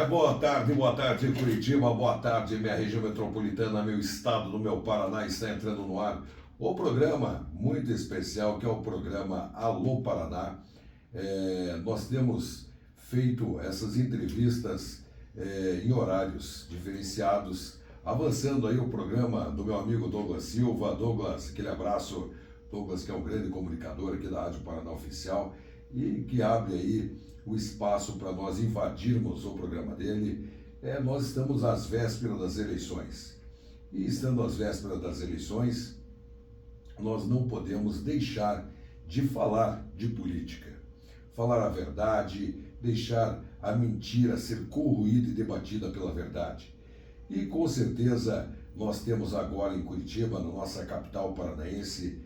Boa tarde Curitiba, boa tarde minha região metropolitana, meu estado do meu Paraná, está entrando no ar o programa muito especial que é o programa Alô Paraná. Nós temos feito essas entrevistas em horários diferenciados, avançando aí o programa do meu amigo Douglas Silva. Douglas, aquele abraço. Douglas, que é um grande comunicador aqui da Rádio Paraná Oficial e que abre aí o espaço para nós invadirmos o programa dele. Nós estamos às vésperas das eleições. E estando às vésperas das eleições, nós não podemos deixar de falar de política. Falar a verdade, deixar a mentira ser corroída e debatida pela verdade. E com certeza nós temos agora em Curitiba, na nossa capital paranaense,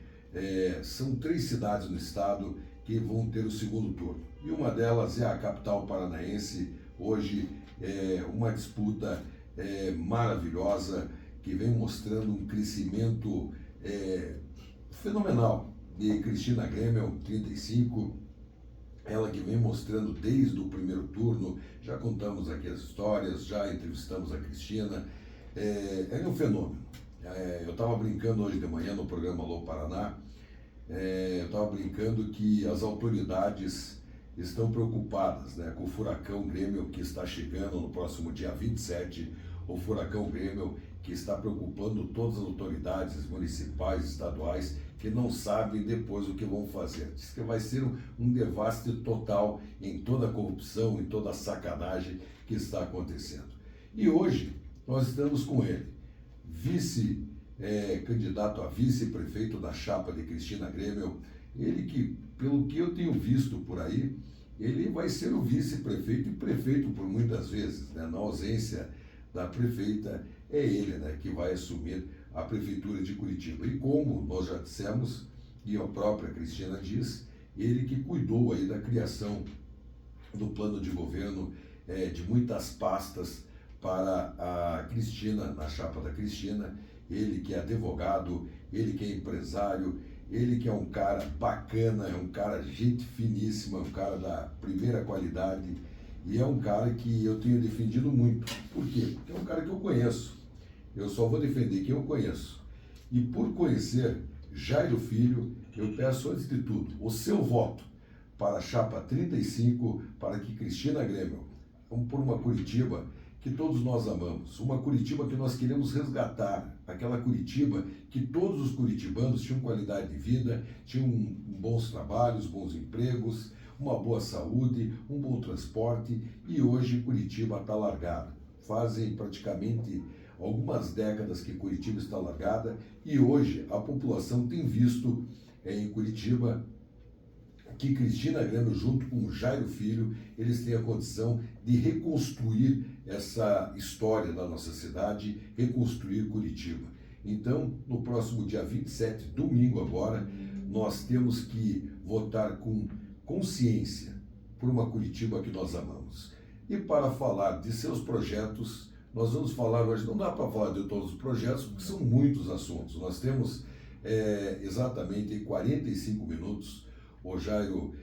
são 3 cidades no estado que vão ter o segundo turno. E uma delas é a capital paranaense. Hoje uma disputa maravilhosa que vem mostrando um crescimento fenomenal. De Cristina Grêmio, 35, ela que vem mostrando desde o primeiro turno, já contamos aqui as histórias, já entrevistamos a Cristina, é um fenômeno. Eu estava brincando hoje de manhã no programa Alô Paraná, eu estava brincando que as autoridades estão preocupadas, né, com o furacão Grêmio que está chegando no próximo dia 27, o furacão Grêmio que está preocupando todas as autoridades municipais, estaduais, que não sabem depois o que vão fazer. Diz que vai ser um devaste total em toda a corrupção, em toda a sacanagem que está acontecendo. E hoje nós estamos com ele, candidato a vice-prefeito da chapa de Cristina Grêmio, ele que, pelo que eu tenho visto por aí, ele vai ser o vice-prefeito e prefeito por muitas vezes, né? Na ausência da prefeita, é ele, né, que vai assumir a prefeitura de Curitiba. E como nós já dissemos, e a própria Cristina diz, ele que cuidou aí da criação do plano de governo, de muitas pastas para a Cristina, na chapa da Cristina, ele que é advogado, ele que é empresário, ele que é um cara bacana, é um cara gente finíssima, um cara da primeira qualidade e é um cara que eu tenho defendido muito. Por quê? Porque é um cara que eu conheço. Eu só vou defender quem eu conheço. E por conhecer Jairo Filho, eu peço antes de tudo o seu voto para a chapa 35, para que Cristina Grêmio, por uma Curitiba que todos nós amamos, uma Curitiba que nós queremos resgatar, aquela Curitiba que todos os curitibanos tinham qualidade de vida, tinham bons trabalhos, bons empregos, uma boa saúde, um bom transporte, e hoje Curitiba está largada. Fazem praticamente algumas décadas que Curitiba está largada e hoje a população tem visto em Curitiba que Cristina Grêmio, junto com Jairo Filho, eles têm a condição de reconstruir essa história da nossa cidade, reconstruir Curitiba. Então, no próximo dia 27, domingo agora, nós temos que votar com consciência por uma Curitiba que nós amamos. E para falar de seus projetos, nós vamos falar hoje, não dá para falar de todos os projetos, porque são muitos assuntos. Nós temos exatamente 45 minutos. O Jairo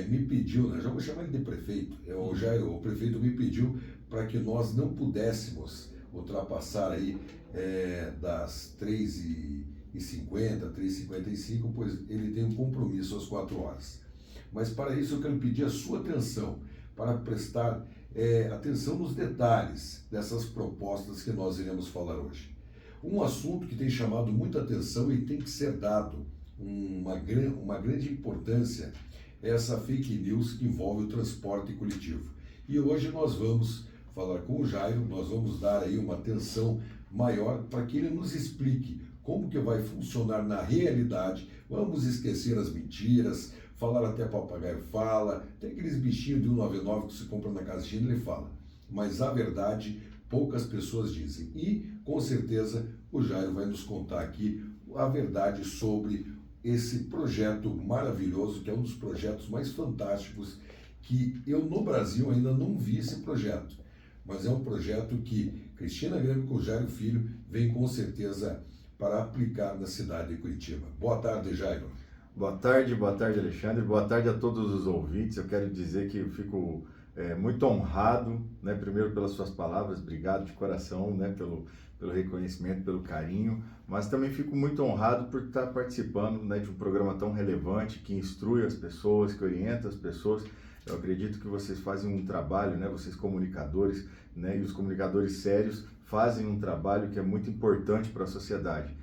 me pediu, né, já vou chamar ele de prefeito, o prefeito me pediu para que nós não pudéssemos ultrapassar aí das 3h50, 3h55, pois ele tem um compromisso às 4 horas. Mas para isso eu quero pedir a sua atenção, para prestar atenção nos detalhes dessas propostas que nós iremos falar hoje. Um assunto que tem chamado muita atenção e tem que ser dado uma grande importância é essa fake news que envolve o transporte coletivo. E hoje nós vamos falar com o Jairo, nós vamos dar aí uma atenção maior para que ele nos explique como que vai funcionar na realidade. Vamos esquecer as mentiras, falar até papagaio fala, tem aqueles bichinhos de 199 que se compra na casa China, ele fala. Mas a verdade, poucas pessoas dizem. E, com certeza, o Jairo vai nos contar aqui a verdade sobre esse projeto maravilhoso, que é um dos projetos mais fantásticos que eu no Brasil ainda não vi esse projeto. Mas é um projeto que Cristina Grêmio com Jairo Filho vem com certeza para aplicar na cidade de Curitiba. Boa tarde, Jairo. Boa tarde, Alexandre. Boa tarde a todos os ouvintes. Eu quero dizer que eu fico muito honrado, né, primeiro pelas suas palavras, obrigado de coração, né, pelo reconhecimento, pelo carinho, mas também fico muito honrado por estar participando, né, de um programa tão relevante, que instrui as pessoas, que orienta as pessoas. Eu acredito que vocês fazem um trabalho, né, vocês comunicadores, né, e os comunicadores sérios fazem um trabalho que é muito importante para a sociedade.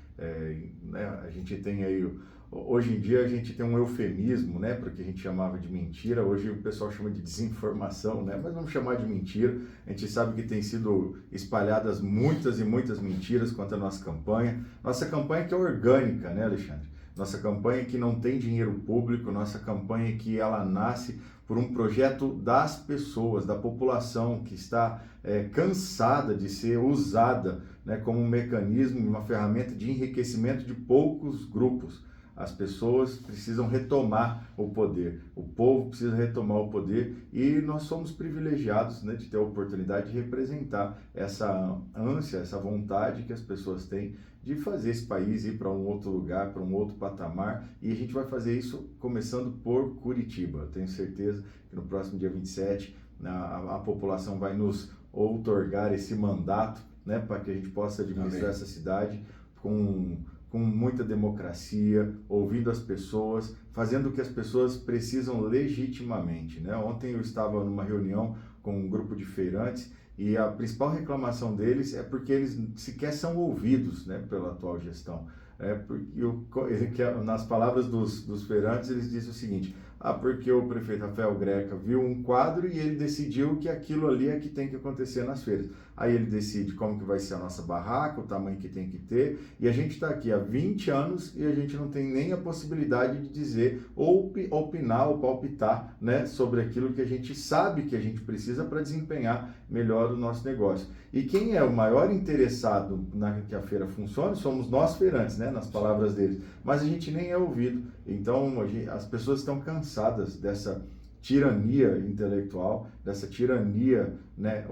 Né, a gente tem aí, hoje em dia a gente tem um eufemismo, né, para o que a gente chamava de mentira, hoje o pessoal chama de desinformação, né, mas vamos chamar de mentira. A gente sabe que tem sido espalhadas muitas e muitas mentiras quanto à nossa campanha que é orgânica, né, Alexandre? Nossa campanha que não tem dinheiro público, nossa campanha que ela nasce por um projeto das pessoas, da população que está cansada de ser usada, né, como um mecanismo, uma ferramenta de enriquecimento de poucos grupos. As pessoas precisam retomar o poder, o povo precisa retomar o poder e nós somos privilegiados, né, de ter a oportunidade de representar essa ânsia, essa vontade que as pessoas têm de fazer esse país ir para um outro lugar, para um outro patamar, e a gente vai fazer isso começando por Curitiba. Eu tenho certeza que no próximo dia 27 a população vai nos outorgar esse mandato, né, para que a gente possa administrar essa cidade com muita democracia, ouvindo as pessoas, fazendo o que as pessoas precisam legitimamente, né? Ontem eu estava numa reunião com um grupo de feirantes e a principal reclamação deles é porque eles sequer são ouvidos, né, pela atual gestão. Nas palavras dos feirantes, eles dizem o seguinte: porque o prefeito Rafael Greca viu um quadro e ele decidiu que aquilo ali é que tem que acontecer nas feiras. Aí ele decide como que vai ser a nossa barraca, o tamanho que tem que ter, e a gente está aqui há 20 anos e a gente não tem nem a possibilidade de dizer, ou opinar, ou palpitar, né, sobre aquilo que a gente sabe que a gente precisa para desempenhar melhor o nosso negócio. E quem é o maior interessado que a feira funcione somos nós feirantes, né, nas palavras deles, mas a gente nem é ouvido. Então as pessoas estão cansadas dessa tirania intelectual, dessa tirania, né,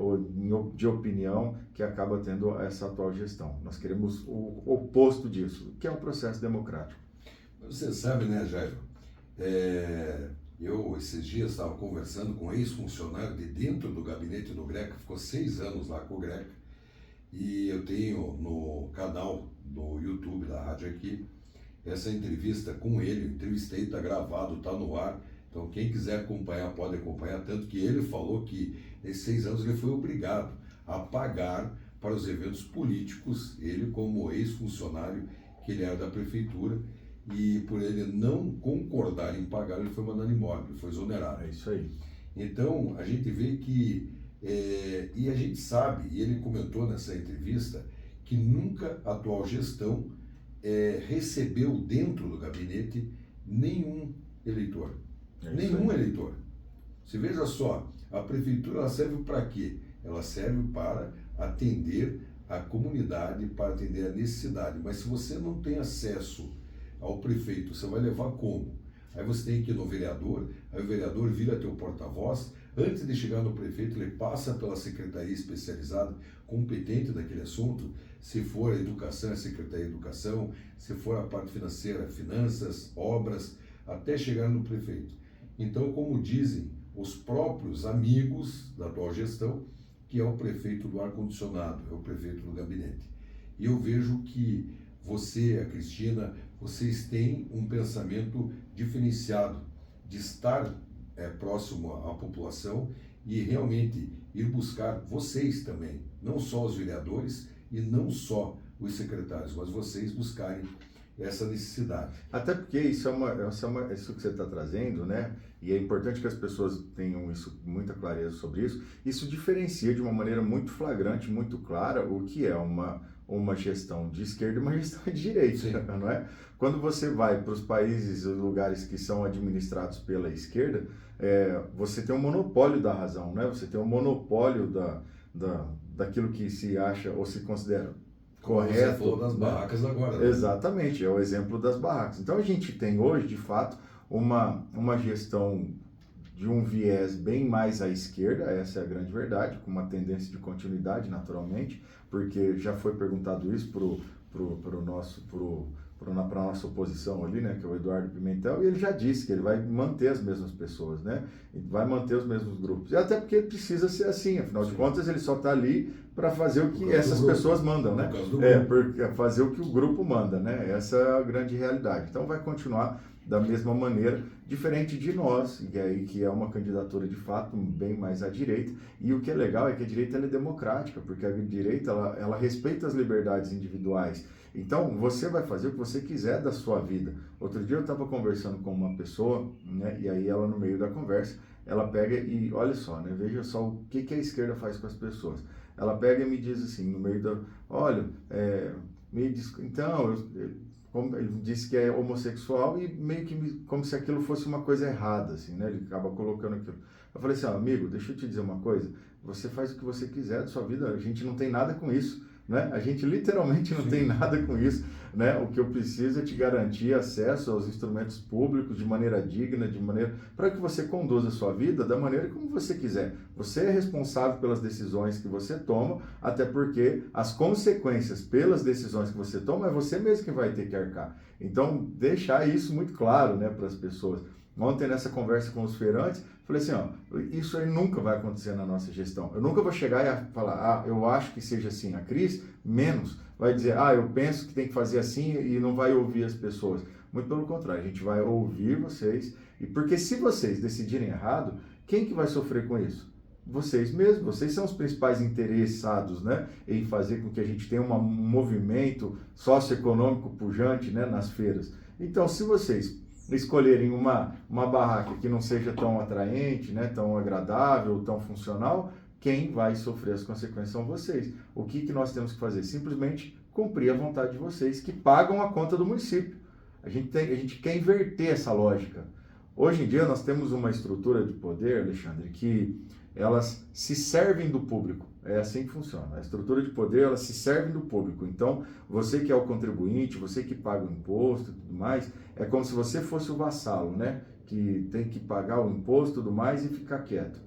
de opinião que acaba tendo essa atual gestão. Nós queremos o oposto disso, que é um processo democrático. Você sabe, né, Jairo? Eu, esses dias, estava conversando com um ex-funcionário de dentro do gabinete do Greca, ficou 6 anos lá com o Greca, e eu tenho no canal do YouTube da rádio aqui essa entrevista com ele. Eu entrevistei, está gravado, está no ar. Então, quem quiser acompanhar, pode acompanhar. Tanto que ele falou que, nesses 6 anos, ele foi obrigado a pagar para os eventos políticos, ele como ex-funcionário, que ele era da prefeitura, e por ele não concordar em pagar, ele foi mandado embora, ele foi exonerado. É isso aí. Então, a gente vê que, e a gente sabe, e ele comentou nessa entrevista, que nunca a atual gestão recebeu dentro do gabinete nenhum eleitor. Nenhum eleitor. Você veja só, a prefeitura ela serve para quê? Ela serve para atender a comunidade, para atender a necessidade. Mas se você não tem acesso ao prefeito, você vai levar como? Aí você tem que ir no vereador, aí o vereador vira teu porta-voz. Antes de chegar no prefeito, ele passa pela secretaria especializada, competente daquele assunto. Se for a educação, é a Secretaria de Educação. Se for a parte financeira, finanças, obras, até chegar no prefeito. Então, como dizem os próprios amigos da atual gestão, que é o prefeito do ar-condicionado, é o prefeito do gabinete. E eu vejo que você, a Cristina, vocês têm um pensamento diferenciado de estar próximo à população e realmente ir buscar vocês também, não só os vereadores e não só os secretários, mas vocês buscarem essa necessidade. Até porque isso que você está trazendo, né? E é importante que as pessoas tenham muita clareza sobre isso. Isso diferencia de uma maneira muito flagrante, muito clara, o que é uma gestão de esquerda e uma gestão de direita, sim, não é? Quando você vai para os países e lugares que são administrados pela esquerda, você tem um monopólio da razão, né? Você tem um monopólio daquilo que se acha ou se considera correto. Você falou das barracas agora, né? Exatamente, é o exemplo das barracas. Então a gente tem hoje, de fato, uma gestão de um viés bem mais à esquerda, essa é a grande verdade, com uma tendência de continuidade, naturalmente, porque já foi perguntado isso pro para a nossa oposição ali, né, que é o Eduardo Pimentel, e ele já disse que ele vai manter as mesmas pessoas, né, vai manter os mesmos grupos. E até porque precisa ser assim, afinal de contas ele só está ali para fazer o que essas pessoas mandam, né? Porque fazer o que o grupo manda, né? Essa é a grande realidade. Então vai continuar da mesma maneira, diferente de nós, que é uma candidatura de fato bem mais à direita. E o que é legal é que a direita ela é democrática, porque a direita ela respeita as liberdades individuais. Então, você vai fazer o que você quiser da sua vida. Outro dia eu estava conversando com uma pessoa, né, e aí ela, no meio da conversa, ela pega e, olha só, né, veja só o que a esquerda faz com as pessoas. Ela pega e me diz assim, no meio da... Olha, me diz, então, ele disse que é homossexual e meio que como se aquilo fosse uma coisa errada, assim, né? Ele acaba colocando aquilo. Eu falei assim, amigo, deixa eu te dizer uma coisa. Você faz o que você quiser da sua vida, a gente não tem nada com isso. Né? A gente literalmente não tem nada com isso, né? O que eu preciso é te garantir acesso aos instrumentos públicos de maneira digna, de maneira para que você conduza a sua vida da maneira como você quiser. Você é responsável pelas decisões que você toma, até porque as consequências pelas decisões que você toma é você mesmo que vai ter que arcar. Então, deixar isso muito claro, né, para as pessoas. Ontem, nessa conversa com os feirantes, falei assim, ó, isso aí nunca vai acontecer na nossa gestão. Eu nunca vou chegar e falar, eu acho que seja assim. A Cris, menos, vai dizer, eu penso que tem que fazer assim e não vai ouvir as pessoas. Muito pelo contrário, a gente vai ouvir vocês, e porque se vocês decidirem errado, quem que vai sofrer com isso? Vocês mesmos, vocês são os principais interessados, né, em fazer com que a gente tenha um movimento socioeconômico pujante, né, nas feiras. Então, se vocês escolherem uma barraca que não seja tão atraente, né, tão agradável, tão funcional, quem vai sofrer as consequências são vocês. O que nós temos que fazer? Simplesmente cumprir a vontade de vocês, que pagam a conta do município. A gente quer inverter essa lógica. Hoje em dia nós temos uma estrutura de poder, Alexandre, que elas se servem do público. É assim que funciona. A estrutura de poder, elas se servem do público. Então, você que é o contribuinte, você que paga o imposto e tudo mais, é como se você fosse o vassalo, né? Que tem que pagar o imposto e tudo mais e ficar quieto.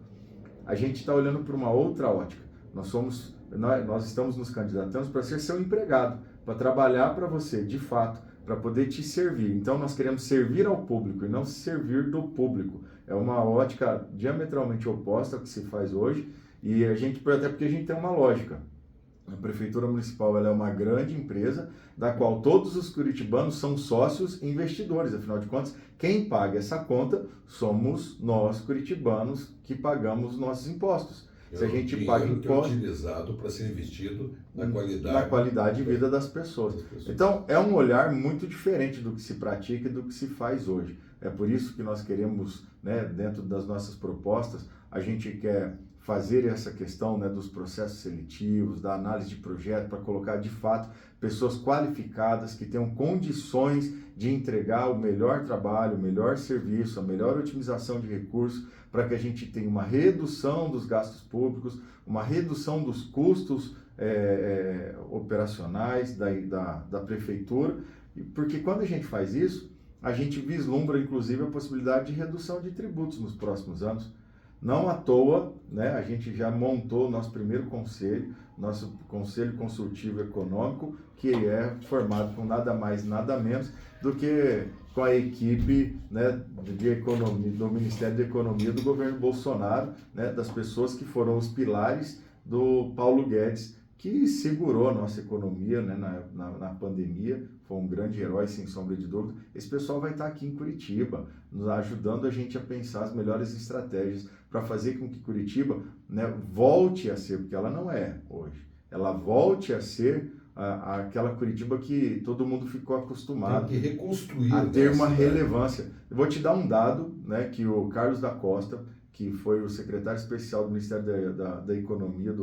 A gente está olhando para uma outra ótica. Nós estamos nos candidatando para ser seu empregado, para trabalhar para você, de fato, para poder te servir. Então, nós queremos servir ao público e não servir do público. É uma ótica diametralmente oposta ao que se faz hoje, e até porque a gente tem uma lógica. A Prefeitura Municipal ela é uma grande empresa, da qual todos os curitibanos são sócios e investidores. Afinal de contas, quem paga essa conta somos nós, curitibanos, que pagamos nossos impostos. Se a gente paga imposto, é utilizado para ser investido na qualidade de vida das pessoas. Então, é um olhar muito diferente do que se pratica e do que se faz hoje. É por isso que nós queremos, né, dentro das nossas propostas, a gente quer fazer essa questão, né, dos processos seletivos, da análise de projeto, para colocar de fato pessoas qualificadas que tenham condições de entregar o melhor trabalho, o melhor serviço, a melhor otimização de recursos, para que a gente tenha uma redução dos gastos públicos, uma redução dos custos operacionais da prefeitura, porque quando a gente faz isso, a gente vislumbra inclusive a possibilidade de redução de tributos nos próximos anos. Não à toa, né, a gente já montou nosso primeiro conselho, nosso Conselho Consultivo Econômico, que é formado com nada mais, nada menos do que com a equipe, né, de economia, do Ministério da Economia do governo Bolsonaro, né, das pessoas que foram os pilares do Paulo Guedes, que segurou a nossa economia, né, na pandemia, foi um grande herói, sem sombra de dúvida. Esse pessoal vai estar aqui em Curitiba, nos ajudando a gente a pensar as melhores estratégias para fazer com que Curitiba, né, volte a ser, porque ela não é hoje, ela volte a ser aquela Curitiba que todo mundo ficou acostumado tem que reconstruir a ter uma relevância. Eu vou te dar um dado, né, que o Carlos da Costa, que foi o secretário especial do Ministério da Economia,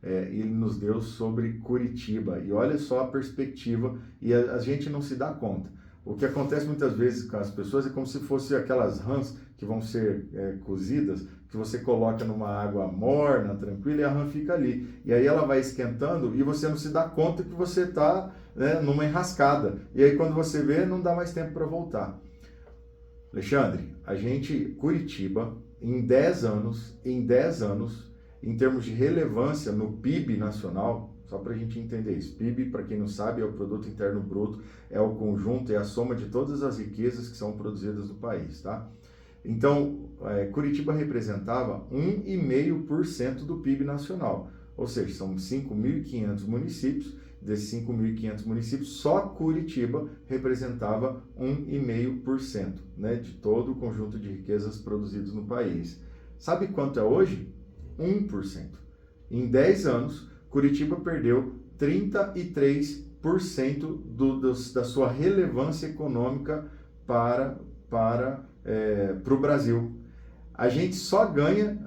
ele nos deu sobre Curitiba. E olha só a perspectiva, e a gente não se dá conta. O que acontece muitas vezes com as pessoas é como se fosse aquelas rãs que vão ser cozidas, que você coloca numa água morna, tranquila, e a rã fica ali. E aí ela vai esquentando e você não se dá conta que você está, né, numa enrascada. E aí quando você vê, não dá mais tempo para voltar. Alexandre, Curitiba, em 10 anos, em termos de relevância no PIB nacional, Só para a gente entender isso. PIB, para quem não sabe, é o Produto Interno Bruto, é o conjunto, é a soma de todas as riquezas que são produzidas no país, tá? Então, Curitiba representava 1,5% do PIB nacional, ou seja, são 5.500 municípios. Desses 5.500 municípios, só Curitiba representava 1,5%, né, de todo o conjunto de riquezas produzidas no país. Sabe quanto é hoje? 1%. Em 10 anos, Curitiba perdeu 33% da sua relevância econômica para o Brasil. A gente só ganha,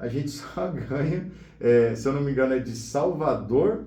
se eu não me engano, é de Salvador,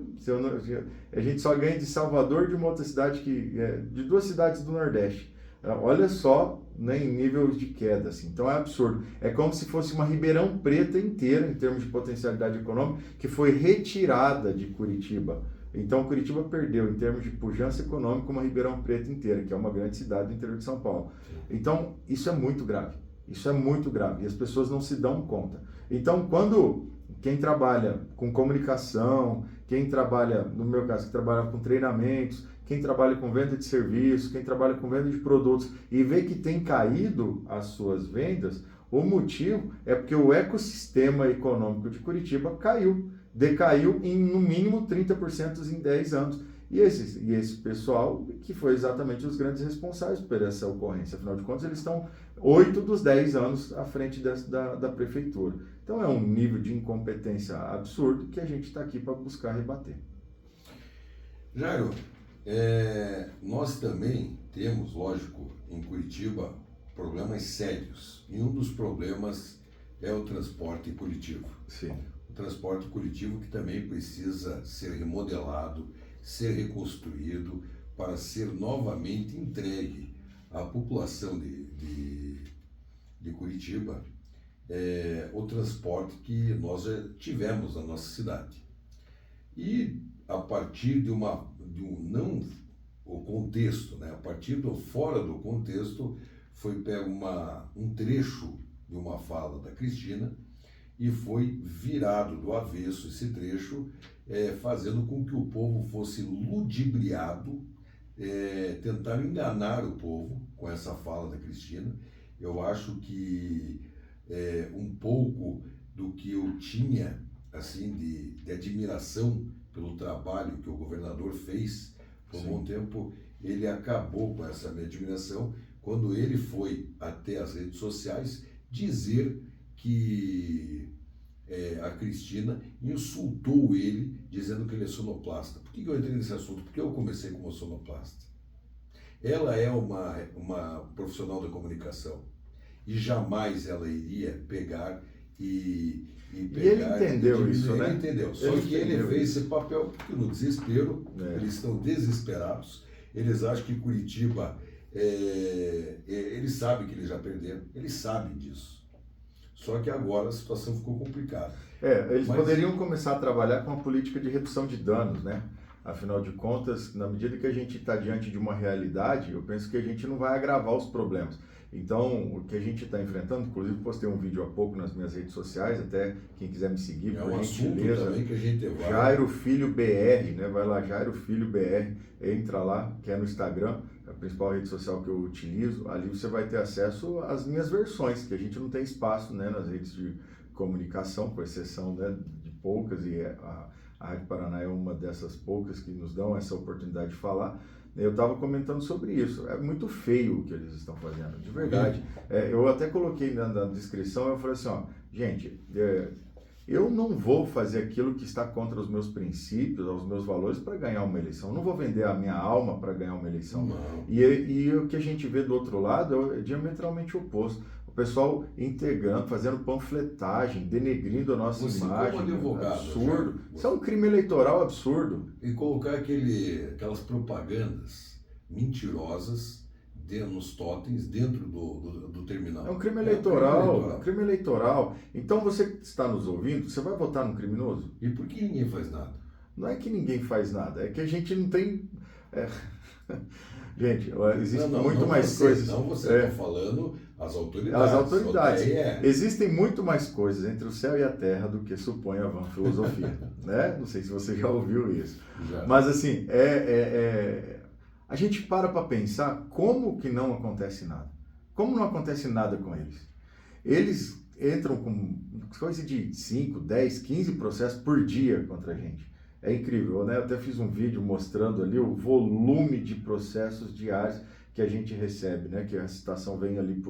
a gente só ganha de Salvador, de uma outra cidade, de duas cidades do Nordeste. Olha só, né, em nível de queda, assim. Então é absurdo. É como se fosse uma Ribeirão Preta inteira, em termos de potencialidade econômica, que foi retirada de Curitiba. Então Curitiba perdeu, em termos de pujança econômica, uma Ribeirão Preta inteira, que é uma grande cidade do interior de São Paulo. Então isso é muito grave. Isso é muito grave e as pessoas não se dão conta. Então, quando quem trabalha com comunicação, quem trabalha, no meu caso, que trabalha com treinamentos, quem trabalha com venda de serviços, quem trabalha com venda de produtos e vê que tem caído as suas vendas, o motivo é porque o ecossistema econômico de Curitiba decaiu em no mínimo 30% em 10 anos. E esse pessoal que foi exatamente os grandes responsáveis por essa ocorrência. Afinal de contas, eles estão 8 dos 10 anos à frente da prefeitura. Então é um nível de incompetência absurdo que a gente está aqui para buscar rebater. Jairo, nós também temos, lógico, em Curitiba, problemas sérios. E um dos problemas é o transporte coletivo. Sim. O transporte coletivo que também precisa ser remodelado, ser reconstruído para ser novamente entregue à população de Curitiba, o transporte que nós já tivemos na nossa cidade. E a partir o contexto, né? A partir do fora do contexto, foi pego um trecho de uma fala da Cristina e foi virado do avesso esse trecho, fazendo com que o povo fosse ludibriado, tentaram enganar o povo com essa fala da Cristina. Eu acho que um pouco do que eu tinha assim de admiração pelo trabalho que o governador fez por um bom tempo, ele acabou com essa minha admiração quando ele foi até as redes sociais dizer que a Cristina insultou ele, dizendo que ele é sonoplasta. Por que eu entrei nesse assunto? Porque eu comecei como sonoplasta. Ela é uma profissional da comunicação e jamais ela iria pegar e ele entendeu isso, né? Ele entendeu. Só que ele fez esse papel porque no desespero, eles estão desesperados, eles acham que Curitiba, eles sabem que eles já perderam, eles sabem disso. Só que agora a situação ficou complicada. Eles poderiam começar a trabalhar com a política de redução de danos, né? Afinal de contas, na medida que a gente está diante de uma realidade, eu penso que a gente não vai agravar os problemas. Então, o que a gente está enfrentando, inclusive postei um vídeo há pouco nas minhas redes sociais, até quem quiser me seguir, por gentileza, também que a gente vai... Jairo Filho BR, né? Vai lá, Jairo Filho BR, entra lá, que é no Instagram, é a principal rede social que eu utilizo. Ali você vai ter acesso às minhas versões, que a gente não tem espaço, né, nas redes de comunicação, com exceção, né, de poucas, e a Rádio Paraná é uma dessas poucas que nos dão essa oportunidade de falar. Eu estava comentando sobre isso. É muito feio o que eles estão fazendo, de verdade. Eu até coloquei na descrição, eu falei assim, ó, gente, eu não vou fazer aquilo que está contra os meus princípios, os meus valores para ganhar uma eleição. Eu não vou vender a minha alma para ganhar uma eleição. E o que a gente vê do outro lado é diametralmente oposto. O pessoal integrando, fazendo panfletagem, denegrindo a nossa imagem. Como advogado, absurdo. Isso é um crime eleitoral absurdo. E colocar aquelas propagandas mentirosas nos totens dentro do terminal. É um crime eleitoral. Crime eleitoral. Então você que está nos ouvindo, você vai votar num criminoso? E por que ninguém faz nada? Não é que ninguém faz nada, é que a gente não tem... Gente, existe muito mais coisas. Não, você está falando As autoridades. As autoridades. OTE. Existem muito mais coisas entre o céu e a terra do que supõe a vã filosofia, né? Não sei se você já ouviu isso. Já. Mas assim, a gente para pensar como que não acontece nada. Como não acontece nada com eles? Eles entram com coisa de 5, 10, 15 processos por dia contra a gente. É incrível, né? Eu até fiz um vídeo mostrando ali o volume de processos diários que a gente recebe, né? Que a citação vem ali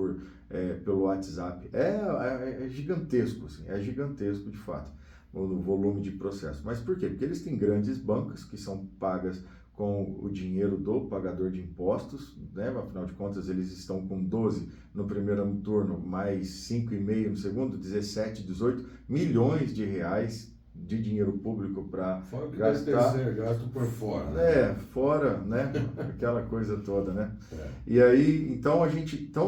pelo WhatsApp. É gigantesco, assim, é gigantesco de fato, o volume de processos. Mas por quê? Porque eles têm grandes bancas que são pagas com o dinheiro do pagador de impostos, né? Afinal de contas, eles estão com 12 no primeiro turno, mais 5,5 no segundo, 17, 18 milhões de reais de dinheiro público para gastar. Ser gasto por fora. Né? Fora, né? Aquela coisa toda, né? É. E aí, então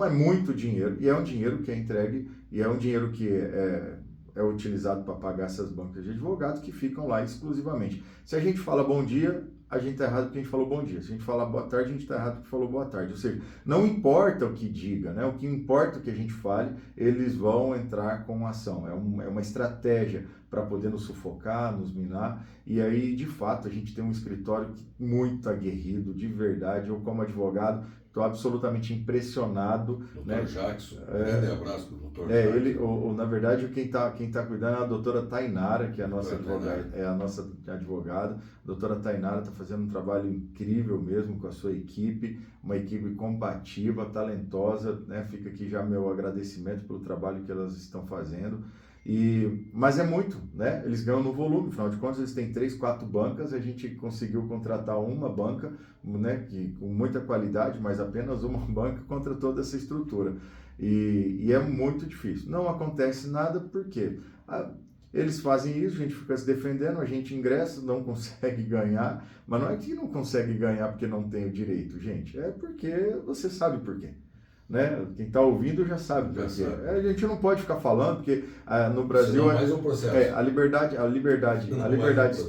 é muito dinheiro, e é um dinheiro que é entregue, e é um dinheiro que é utilizado para pagar essas bancas de advogados que ficam lá exclusivamente. Se a gente fala bom dia, a gente está errado porque a gente falou bom dia. Se a gente falar boa tarde, a gente está errado porque falou boa tarde. Ou seja, não importa o que diga, né? O que importa o que a gente fale, eles vão entrar com ação. É uma estratégia para poder nos sufocar, nos minar. E aí, de fato, a gente tem um escritório muito aguerrido, de verdade. Eu, como advogado, estou absolutamente impressionado. Dr. Né? Jackson, grande abraço para o Dr. Jackson. Ele, na verdade, quem tá cuidando é a doutora Tainara, que é a nossa advogada. A doutora Tainara está fazendo um trabalho incrível mesmo com a sua equipe, uma equipe combativa, talentosa, né? Fica aqui já meu agradecimento pelo trabalho que elas estão fazendo. Mas é muito, né? Eles ganham no volume, afinal de contas eles têm 3, 4 bancas, a gente conseguiu contratar uma banca, né, com muita qualidade, mas apenas uma banca contra toda essa estrutura. E é muito difícil. Não acontece nada porque eles fazem isso, a gente fica se defendendo, a gente ingressa, não consegue ganhar, mas não é que não consegue ganhar porque não tem o direito, gente, é porque você sabe por quê. Né? Quem está ouvindo já sabe por quê. A gente não pode ficar falando porque no Brasil mais um processo. a liberdade de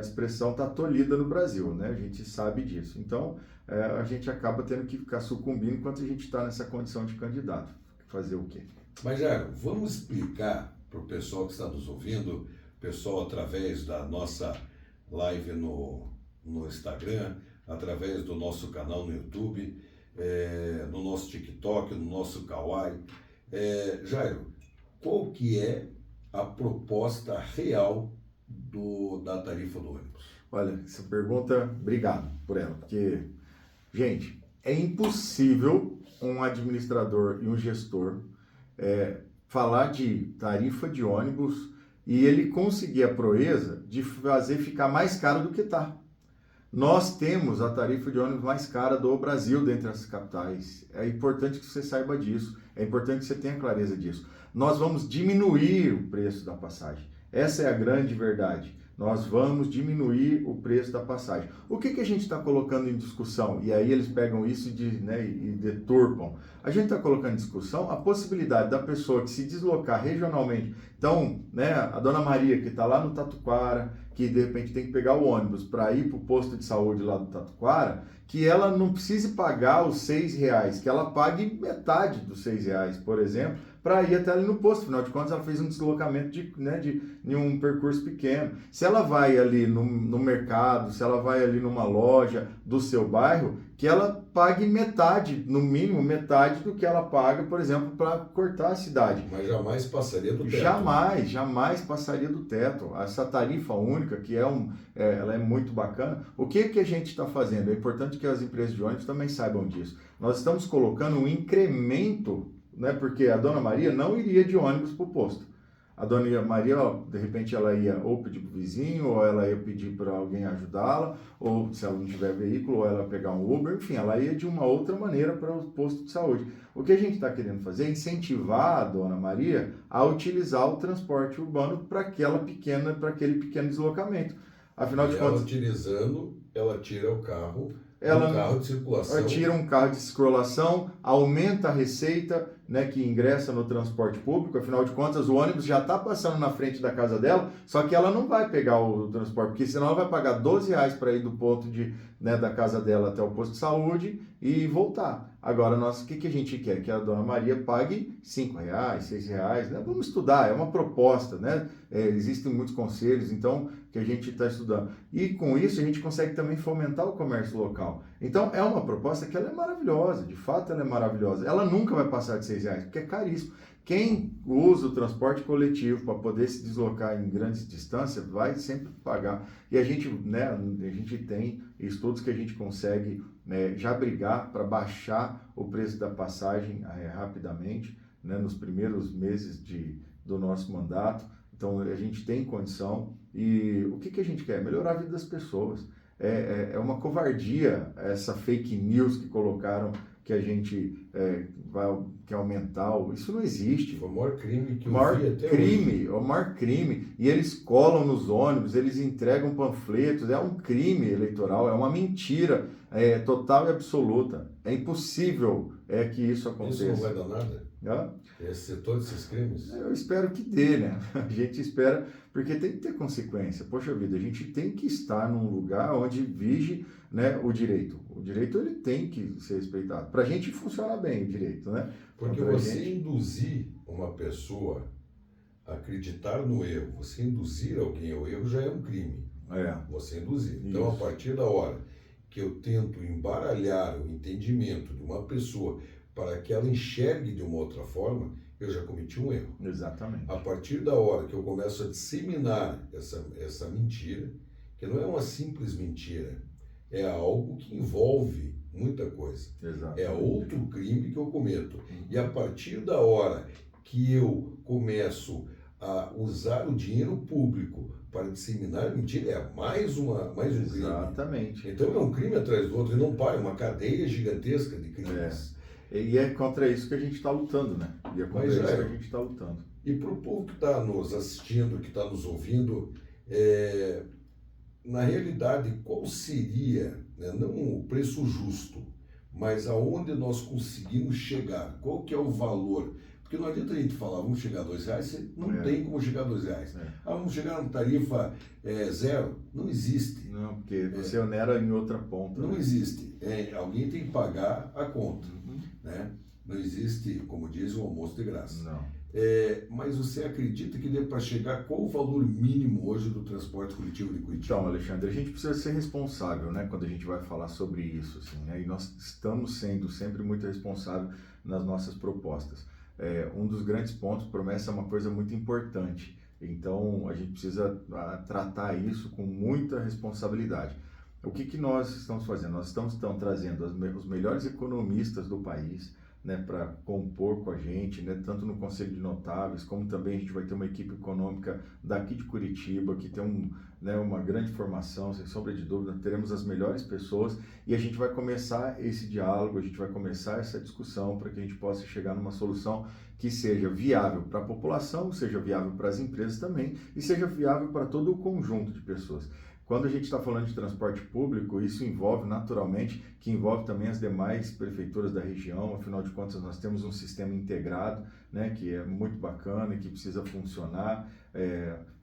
expressão está tolhida no Brasil, né? A gente sabe disso. Então a gente acaba tendo que ficar sucumbindo enquanto a gente está nessa condição de candidato. Fazer o quê? Mas Jairo, vamos explicar para o pessoal que está nos ouvindo, pessoal através da nossa live no Instagram, através do nosso canal no YouTube, no nosso TikTok, no nosso Kawaii. Jairo, qual que é a proposta real da tarifa do ônibus? Olha, essa pergunta, obrigado por ela, porque, gente, é impossível um administrador e um gestor falar de tarifa de ônibus e ele conseguir a proeza de fazer ficar mais caro do que está. Nós temos a tarifa de ônibus mais cara do Brasil dentre as capitais. É importante que você saiba disso, é importante que você tenha clareza disso. Nós vamos diminuir o preço da passagem. Essa é a grande verdade. Nós vamos diminuir o preço da passagem. O que a gente está colocando em discussão? E aí eles pegam isso e deturpam. A gente está colocando em discussão a possibilidade da pessoa que se deslocar regionalmente. Então, né, a dona Maria que está lá no Tatuquara, que de repente tem que pegar o ônibus para ir para o posto de saúde lá do Tatuquara, que ela não precise pagar os R$6, que ela pague metade dos R$6, por exemplo, para ir até ali no posto. Afinal de contas, ela fez um deslocamento de um percurso pequeno. Se ela vai ali no mercado, se ela vai ali numa loja do seu bairro, que ela pague metade, no mínimo metade do que ela paga, por exemplo, para cortar a cidade. Mas jamais passaria do teto. Jamais passaria do teto. Essa tarifa única, que ela é muito bacana. O que a gente está fazendo? É importante que as empresas de ônibus também saibam disso. Nós estamos colocando um incremento, né, porque a dona Maria não iria de ônibus para o posto. A dona Maria, de repente, ela ia ou pedir para o vizinho, ou ela ia pedir para alguém ajudá-la, ou se ela não tiver veículo, ou ela ia pegar um Uber, enfim, ela ia de uma outra maneira para o posto de saúde. O que a gente está querendo fazer é incentivar a dona Maria a utilizar o transporte urbano para aquele pequeno deslocamento. Afinal de contas, utilizando, ela tira o carro. Ela um carro de circulação. Tira um carro de circulação, aumenta a receita, né, que ingressa no transporte público. Afinal de contas, o ônibus já está passando na frente da casa dela, só que ela não vai pegar o transporte, porque senão ela vai pagar R$12 para ir do ponto da casa dela até o posto de saúde e voltar. Agora, o que a gente quer? Que a Dona Maria pague R$ 5, R$ 6, né? Vamos estudar, é uma proposta, né? Existem muitos conselhos, então, que a gente está estudando. E com isso a gente consegue também fomentar o comércio local. Então, é uma proposta que ela é maravilhosa, de fato ela é maravilhosa. Ela nunca vai passar de R$ 6, porque é caríssimo. Quem usa o transporte coletivo para poder se deslocar em grandes distâncias vai sempre pagar. E a gente, né, a gente tem estudos que a gente consegue, né, já brigar para baixar o preço da passagem rapidamente, né, nos primeiros meses do nosso mandato. Então a gente tem condição e o que a gente quer? Melhorar a vida das pessoas. É uma covardia essa fake news que colocaram que a gente quer aumentar. Isso não existe. Foi o maior crime que eu vi até crime, hoje. o maior crime. E eles colam nos ônibus, eles entregam panfletos. É um crime eleitoral, é uma mentira total e absoluta. É impossível que isso aconteça. Isso não vai dar nada? Todos esses crimes? Eu espero que dê, né? A gente espera, porque tem que ter consequência. Poxa vida, a gente tem que estar num lugar onde vige, né, o direito. O direito ele tem que ser respeitado. Para a gente funcionar bem o direito, né? Porque você induzir uma pessoa a acreditar no erro, você induzir alguém ao erro já é um crime. Você induzir. Então, a partir da hora que eu tento embaralhar o entendimento de uma pessoa para que ela enxergue de uma outra forma, eu já cometi um erro. Exatamente. A partir da hora que eu começo a disseminar essa mentira, que não é uma simples mentira, é algo que envolve muita coisa. Exatamente. É outro crime que eu cometo. E a partir da hora que eu começo a usar o dinheiro público para disseminar mentira, é mais um crime. Exatamente. Então é um crime atrás do outro e não para, é uma cadeia gigantesca de crimes. E é contra isso que a gente está lutando, né? E é contra isso que a gente está lutando. E para o povo que está nos assistindo, que está nos ouvindo, na realidade, qual seria, né, não o preço justo, mas aonde nós conseguimos chegar? Qual que é o valor? Porque não adianta a gente falar, vamos chegar a R$ 2, você não tem como chegar a R$ 2. Vamos chegar na tarifa zero. Não existe. Não, porque você onera em outra ponta. Não existe. Alguém tem que pagar a conta. Né? Não existe, como diz, o almoço de graça. Não. Mas você acredita que dê para chegar, qual o valor mínimo hoje do transporte coletivo de Curitiba? Então, Alexandre, a gente precisa ser responsável, né, quando a gente vai falar sobre isso, assim, né? E nós estamos sendo sempre muito responsáveis nas nossas propostas. Um dos grandes pontos, promessa é uma coisa muito importante, então a gente precisa tratar isso com muita responsabilidade. O que nós estamos fazendo? Nós estamos trazendo os melhores economistas do país, né, para compor com a gente, né, tanto no Conselho de Notáveis, como também a gente vai ter uma equipe econômica daqui de Curitiba, que tem uma grande formação, sem sombra de dúvida, teremos as melhores pessoas e a gente vai começar esse diálogo, a gente vai começar essa discussão para que a gente possa chegar numa solução que seja viável para a população, seja viável para as empresas também e seja viável para todo o conjunto de pessoas. Quando a gente está falando de transporte público, isso envolve naturalmente, que envolve também as demais prefeituras da região, afinal de contas nós temos um sistema integrado, né, que é muito bacana e que precisa funcionar.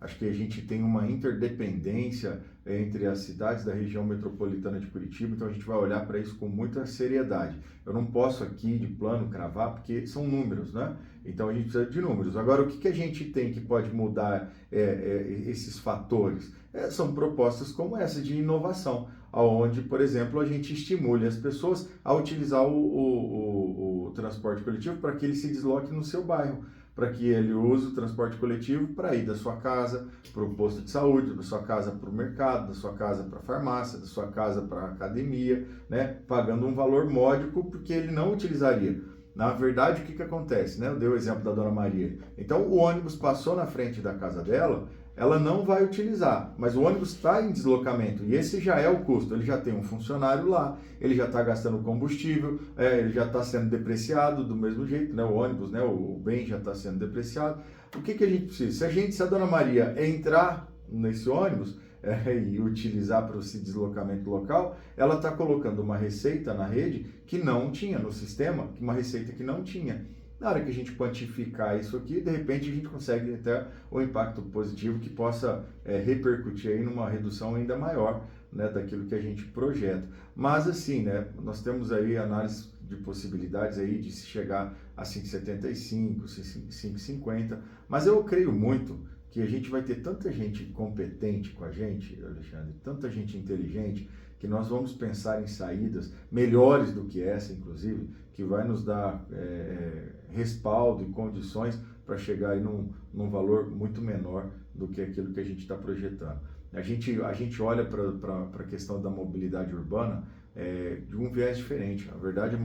Acho que a gente tem uma interdependência entre as cidades da região metropolitana de Curitiba, então a gente vai olhar para isso com muita seriedade. Eu não posso aqui de plano cravar, porque são números, né? Então a gente precisa de números. Agora, o que a gente tem que pode mudar esses fatores? São propostas como essa de inovação, onde, por exemplo, a gente estimule as pessoas a utilizar o transporte coletivo para que ele se desloque no seu bairro, para que ele use o transporte coletivo para ir da sua casa para o posto de saúde, da sua casa para o mercado, da sua casa para a farmácia, da sua casa para a academia, né? Pagando um valor módico, porque ele não utilizaria. Na verdade, o que acontece? Né? Eu dei o exemplo da Dona Maria. Então, o ônibus passou na frente da casa dela, ela não vai utilizar, mas o ônibus está em deslocamento e esse já é o custo. Ele já tem um funcionário lá, ele já está gastando combustível, ele já está sendo depreciado do mesmo jeito, né? O ônibus, né? O bem já está sendo depreciado. O que a gente precisa? Se a Dona Maria entrar nesse ônibus e utilizar para esse deslocamento local, ela está colocando uma receita na rede que não tinha no sistema, uma receita que não tinha. Na hora que a gente quantificar isso aqui, de repente a gente consegue até um impacto positivo que possa repercutir aí numa redução ainda maior né, daquilo que a gente projeta. Mas assim, né, nós temos aí análise de possibilidades aí de se chegar a 5,75, 5,50, mas eu creio muito que a gente vai ter tanta gente competente com a gente, Alexandre, tanta gente inteligente, que nós vamos pensar em saídas melhores do que essa, inclusive, que vai nos dar respaldo e condições para chegar aí num valor muito menor do que aquilo que a gente está projetando. A gente olha para a questão da mobilidade urbana de um viés diferente. Na verdade,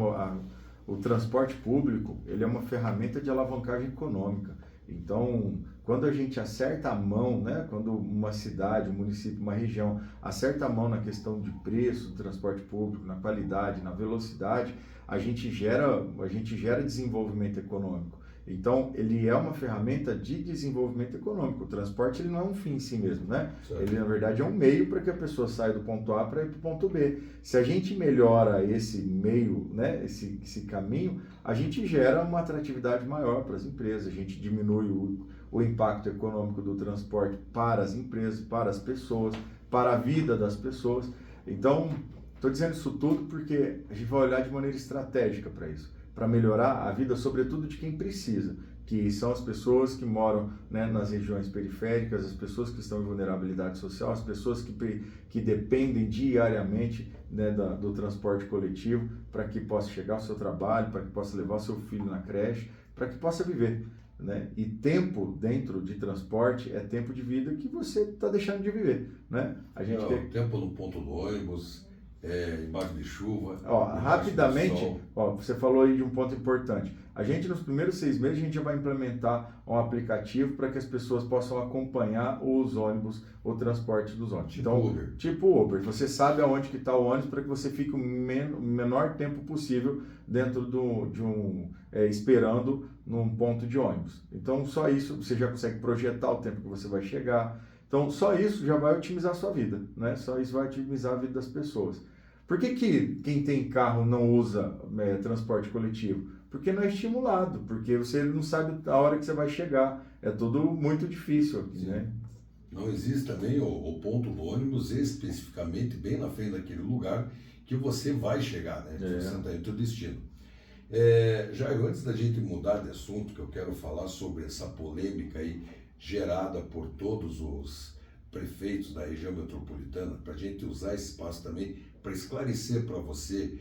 o transporte público ele é uma ferramenta de alavancagem econômica. Então, quando a gente acerta a mão, né, quando uma cidade, um município, uma região acerta a mão na questão de preço do transporte público, na qualidade, na velocidade, a gente gera desenvolvimento econômico. Então, ele é uma ferramenta de desenvolvimento econômico. O transporte ele não é um fim em si mesmo, né? Certo. Ele, na verdade, é um meio para que a pessoa saia do ponto A para ir para o ponto B. Se a gente melhora esse meio, né, esse caminho, a gente gera uma atratividade maior para as empresas, a gente diminui o impacto econômico do transporte para as empresas, para as pessoas, para a vida das pessoas. Então, estou dizendo isso tudo porque a gente vai olhar de maneira estratégica para isso, para melhorar a vida, sobretudo de quem precisa, que são as pessoas que moram, né, nas regiões periféricas, as pessoas que estão em vulnerabilidade social, as pessoas que dependem diariamente, né, do transporte coletivo para que possa chegar ao seu trabalho, para que possa levar o seu filho na creche, para que possa viver. Né? E tempo dentro de transporte é tempo de vida que você está deixando de viver. Né? Tempo no ponto do ônibus, embaixo de chuva. Rapidamente, você falou aí de um ponto importante. A gente, nos primeiros 6 meses, a gente já vai implementar um aplicativo para que as pessoas possam acompanhar os ônibus, o transporte dos ônibus. Tipo Uber. Você sabe aonde que está o ônibus para que você fique o menor tempo possível dentro esperando num ponto de ônibus. Então, só isso, você já consegue projetar o tempo que você vai chegar. Então, só isso já vai otimizar a sua vida, né? Só isso vai otimizar a vida das pessoas. Por que quem tem carro não usa transporte coletivo? Porque não é estimulado, porque você não sabe a hora que você vai chegar. É tudo muito difícil aqui, né? Não existe também o ponto do ônibus especificamente bem na frente daquele lugar que você vai chegar, né? Que você está em teu destino. Jair, antes da gente mudar de assunto, que eu quero falar sobre essa polêmica aí gerada por todos os prefeitos da região metropolitana, para a gente usar esse espaço também para esclarecer para você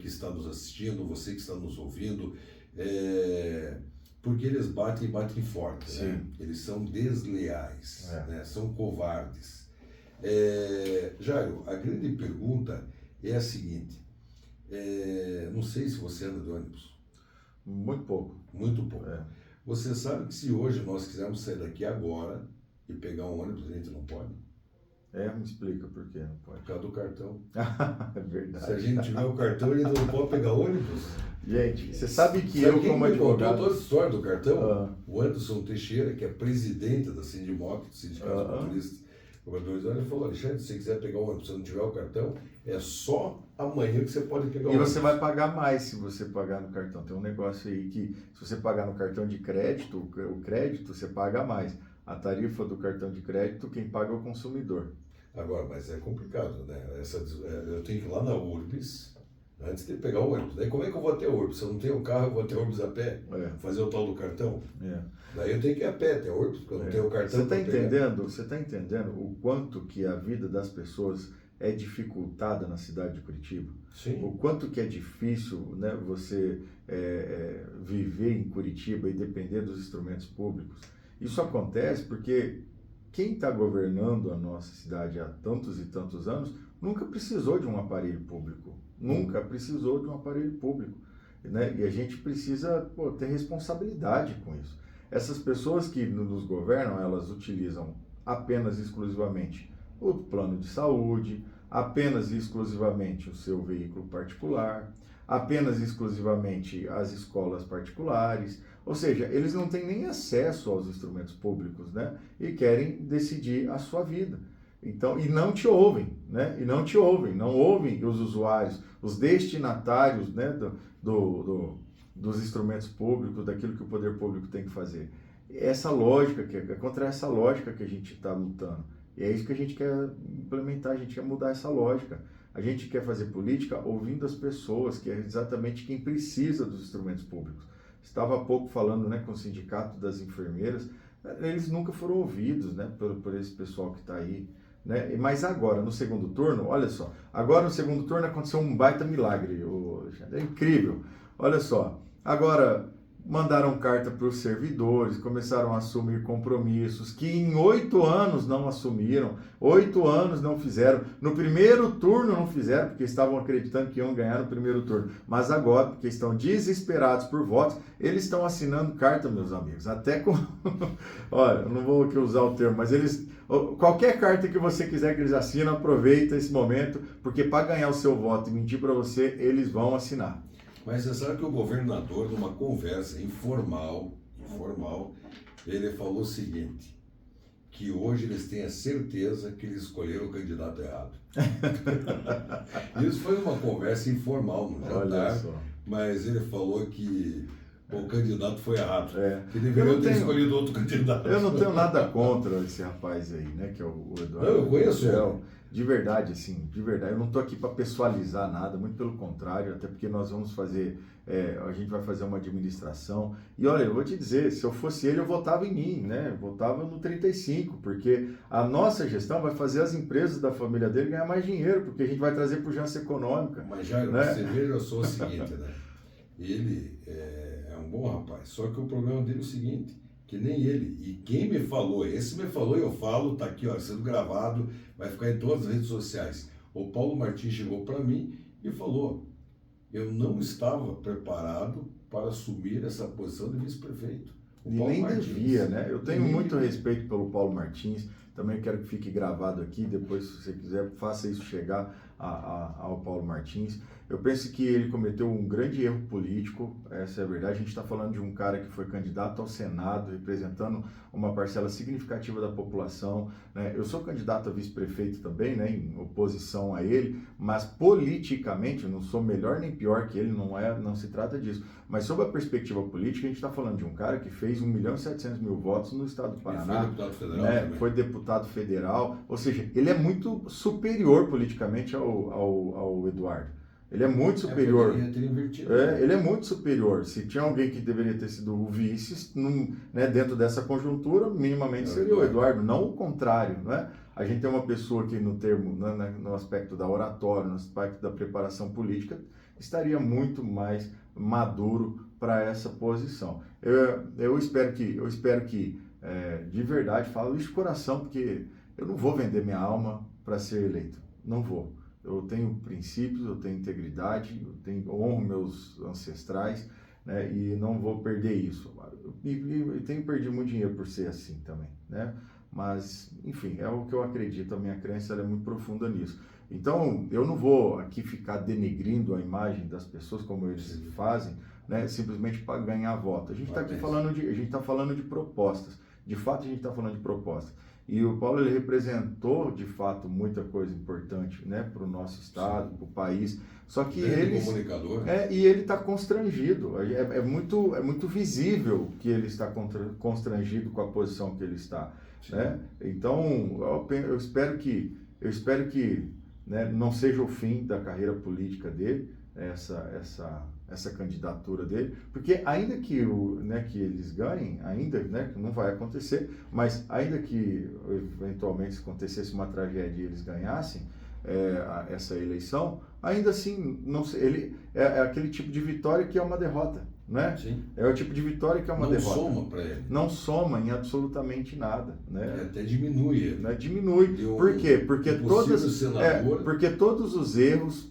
que está nos assistindo, você que está nos ouvindo, porque eles batem forte, né? Eles são desleais, né? São covardes. Jairo, a grande pergunta é a seguinte, não sei se você anda de ônibus. Muito pouco. Muito pouco. Você sabe que se hoje nós quisermos sair daqui agora e pegar um ônibus, a gente não pode? Me explica por que não pode. Por causa do cartão. É verdade. Se a gente tiver o cartão, a gente não pode pegar ônibus. Gente, você sabe que eu, como advogado... Toda a história do cartão, o Anderson Teixeira, que é presidente da Sindimoc, do Sindicato dos Motoristas Cobradores, ele falou, Alexandre, se você quiser pegar um ônibus, se você não tiver o cartão, é só amanhã que você pode pegar o ônibus. E você vai pagar mais se você pagar no cartão. Tem um negócio aí que, se você pagar no cartão de crédito, o crédito, você paga mais. A tarifa do cartão de crédito, quem paga é o consumidor. Agora, mas é complicado, né? Eu tenho que ir lá na Urbis, antes de pegar o ônibus. Daí como é que eu vou até a Urbis? Se eu não tenho carro, eu vou até a Urbis a pé, fazer o tal do cartão. Daí eu tenho que ir a pé até a Urbis, porque eu não tenho o cartão. Você está entendendo o quanto que a vida das pessoas é dificultada na cidade de Curitiba? Sim. O quanto que é difícil, né, você viver em Curitiba e depender dos instrumentos públicos. Isso acontece porque quem está governando a nossa cidade há tantos e tantos anos nunca precisou de um aparelho público. Nunca precisou de um aparelho público. Né? E a gente precisa ter responsabilidade com isso. Essas pessoas que nos governam, elas utilizam apenas e exclusivamente o plano de saúde, apenas e exclusivamente o seu veículo particular, apenas e exclusivamente as escolas particulares, ou seja, eles não têm nem acesso aos instrumentos públicos, né? E querem decidir a sua vida. Então, e não te ouvem, né? Não ouvem os usuários, os destinatários, né? Dos instrumentos públicos, daquilo que o poder público tem que fazer. Essa lógica, é contra essa lógica que a gente está lutando. E é isso que a gente quer implementar, a gente quer mudar essa lógica. A gente quer fazer política ouvindo as pessoas, que é exatamente quem precisa dos instrumentos públicos. Estava há pouco falando, né, com o sindicato das enfermeiras, eles nunca foram ouvidos, né, por esse pessoal que está aí. Né? Mas agora, no segundo turno, olha só, agora no segundo turno aconteceu um baita milagre, é incrível. Olha só, agora mandaram carta para os servidores, começaram a assumir compromissos que em 8 anos não assumiram, 8 anos não fizeram, no primeiro turno não fizeram, porque estavam acreditando que iam ganhar no primeiro turno, mas agora, porque estão desesperados por votos, eles estão assinando carta, meus amigos, até com, olha, eu não vou aqui usar o termo, mas eles, qualquer carta que você quiser que eles assinem, aproveita esse momento, porque para ganhar o seu voto e mentir para você, eles vão assinar. Mas você sabe que o governador, numa conversa informal, ele falou o seguinte, que hoje eles têm a certeza que eles escolheram o candidato errado. Isso foi uma conversa informal no jantar, mas ele falou que o candidato foi errado, que deveria ter escolhido outro candidato. Eu não tenho nada contra esse rapaz aí, né, que é o Eduardo. Não, eu conheço ele. De verdade, assim, de verdade. Eu não estou aqui para pessoalizar nada, muito pelo contrário, até porque nós vamos fazer, a gente vai fazer uma administração. E olha, eu vou te dizer, se eu fosse ele, eu votava em mim, né? Eu votava no 35, porque a nossa gestão vai fazer as empresas da família dele ganhar mais dinheiro, porque a gente vai trazer pujança econômica. Mas Jairo, né? Você veja só o seguinte, né? Ele é um bom rapaz, só que o problema dele é o seguinte, que nem ele, e quem me falou, esse me falou e eu falo, tá aqui, ó, sendo gravado, vai ficar em todas as redes sociais. O Paulo Martins chegou para mim e falou, eu não estava preparado para assumir essa posição de vice-prefeito. E nem devia, né? Eu tenho muito respeito pelo Paulo Martins, também quero que fique gravado aqui, depois se você quiser, faça isso chegar ao Paulo Martins. Eu penso que ele cometeu um grande erro político, essa é a verdade. A gente está falando de um cara que foi candidato ao Senado, representando uma parcela significativa da população. Né? Eu sou candidato a vice-prefeito também, né, em oposição a ele, mas politicamente eu não sou melhor nem pior que ele, não se trata disso. Mas sob a perspectiva política, a gente está falando de um cara que fez 1.700.000 votos no estado do Paraná. Foi deputado federal, né? Foi deputado federal, ou seja, ele é muito superior politicamente ao Eduardo. Ele é muito superior. Ele é muito superior. Se tinha alguém que deveria ter sido o vice, né, dentro dessa conjuntura, minimamente seria o Eduardo, não o contrário. Né? A gente tem uma pessoa que no aspecto da oratória, no aspecto da preparação política, estaria muito mais maduro para essa posição. Eu espero que de verdade, falo isso de coração, porque eu não vou vender minha alma para ser eleito. Não vou. Eu tenho princípios, eu tenho integridade, eu honro meus ancestrais, né, e não vou perder isso. E tenho perdido muito dinheiro por ser assim também, né? Mas, enfim, é o que eu acredito, a minha crença ela é muito profunda nisso. Então, eu não vou aqui ficar denegrindo a imagem das pessoas como eles fazem, né, simplesmente para ganhar voto. A gente está aqui falando de propostas. De fato, a gente está falando de propostas. E o Paulo, ele representou, de fato, muita coisa importante, né, para o nosso estado, para o país. Só que ele está constrangido. É muito visível que ele está constrangido com a posição que ele está. Né? Então, eu espero que né, não seja o fim da carreira política dele, essa candidatura dele, porque ainda que, que eles ganhem, ainda, né, que não vai acontecer, mas ainda que eventualmente se acontecesse uma tragédia e eles ganhassem essa eleição, ainda assim, ele é aquele tipo de vitória que é uma derrota, né? Sim. É o tipo de vitória que é uma derrota. Não soma para ele. Não soma em absolutamente nada, né? E até diminui ele. Né? Diminui. Por quê? Porque todos os erros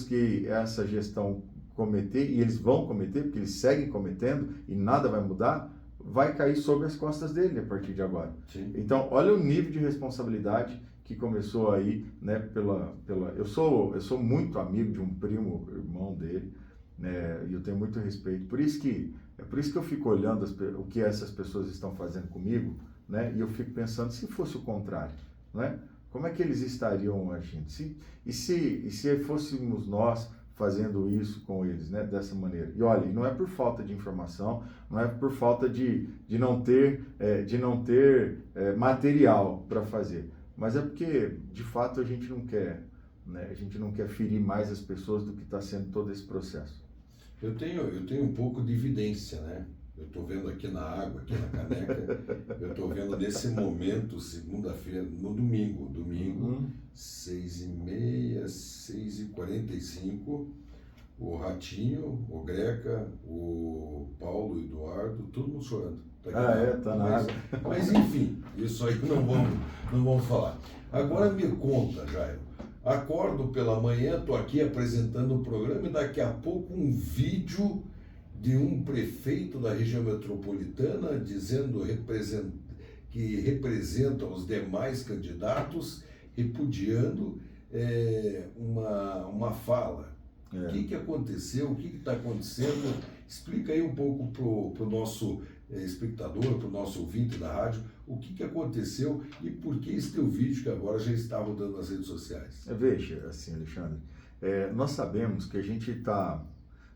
que essa gestão cometer, e eles vão cometer, porque eles seguem cometendo e nada vai mudar, vai cair sobre as costas dele a partir de agora. Sim. Então, olha o nível de responsabilidade que começou aí, né, eu sou muito amigo de um primo, irmão dele, né, e eu tenho muito respeito. Por isso que eu fico olhando o que essas pessoas estão fazendo comigo, né, e eu fico pensando, se fosse o contrário, né, como é que eles estariam agindo? Se fôssemos nós fazendo isso com eles, né, dessa maneira. E olha, não é por falta de informação, não é por falta de não ter, material para fazer, mas é porque, de fato, a gente não quer, né, a gente não quer ferir mais as pessoas do que está sendo todo esse processo. Eu tenho um pouco de evidência, né? Eu estou vendo aqui na água, aqui na caneca, eu estou vendo nesse momento, segunda-feira, no domingo, 6h30, 6h45, o Ratinho, o Greca, o Paulo, o Eduardo, todo mundo chorando. Tá aqui Tá na água. Mas enfim, isso aí não vamos falar. Agora me conta, Jairo. Acordo pela manhã, estou aqui apresentando o programa e daqui a pouco um vídeo de um prefeito da região metropolitana dizendo que representa os demais candidatos, repudiando uma fala. O que aconteceu? O que está acontecendo? Explica aí um pouco para o nosso espectador, para o nosso ouvinte da rádio, o que aconteceu e por que esse teu vídeo que agora já está rodando nas redes sociais. Veja, assim, Alexandre, nós sabemos que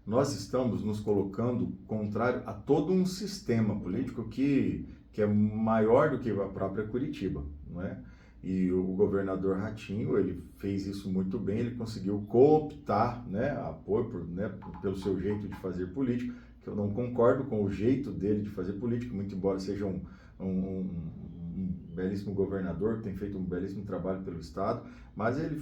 nós estamos nos colocando contrário a todo um sistema político que é maior do que a própria Curitiba, não é? E o governador Ratinho, ele fez isso muito bem, ele conseguiu cooptar, né, apoio pelo seu jeito de fazer política, que eu não concordo com o jeito dele de fazer política, muito embora seja um belíssimo governador, que tem feito um belíssimo trabalho pelo Estado, mas ele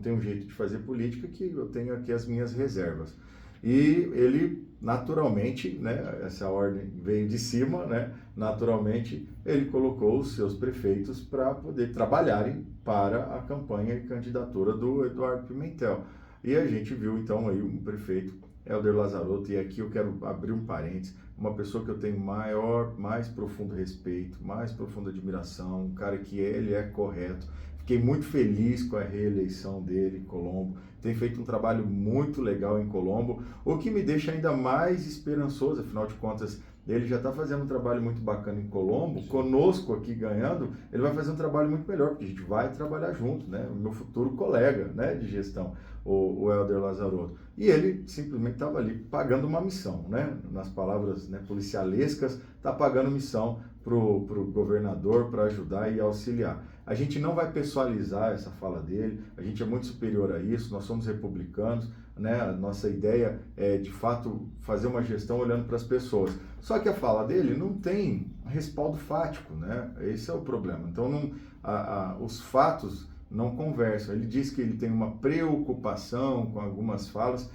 tem um jeito de fazer política que eu tenho aqui as minhas reservas. E ele, naturalmente, né, essa ordem veio de cima, né, naturalmente, ele colocou os seus prefeitos para poder trabalharem para a campanha e candidatura do Eduardo Pimentel. E a gente viu, então, aí um prefeito, Helder Lazzaroto, e aqui eu quero abrir um parênteses, uma pessoa que eu tenho mais profundo respeito, mais profunda admiração, um cara que ele é correto. Fiquei muito feliz com a reeleição dele em Colombo, tem feito um trabalho muito legal em Colombo, o que me deixa ainda mais esperançoso, afinal de contas, ele já está fazendo um trabalho muito bacana em Colombo, conosco aqui ganhando, ele vai fazer um trabalho muito melhor, porque a gente vai trabalhar junto, né? O meu futuro colega, né, de gestão, o Helder Lazzaroto. E ele simplesmente estava ali pagando uma missão, né? Nas palavras, né, policialescas, está pagando missão para o governador para ajudar e auxiliar. A gente não vai pessoalizar essa fala dele, a gente é muito superior a isso, nós somos republicanos, né? A nossa ideia é, de fato, fazer uma gestão olhando para as pessoas. Só que a fala dele não tem respaldo fático, né? Esse é o problema. Então, os fatos não conversam. Ele diz que ele tem uma preocupação com algumas falas.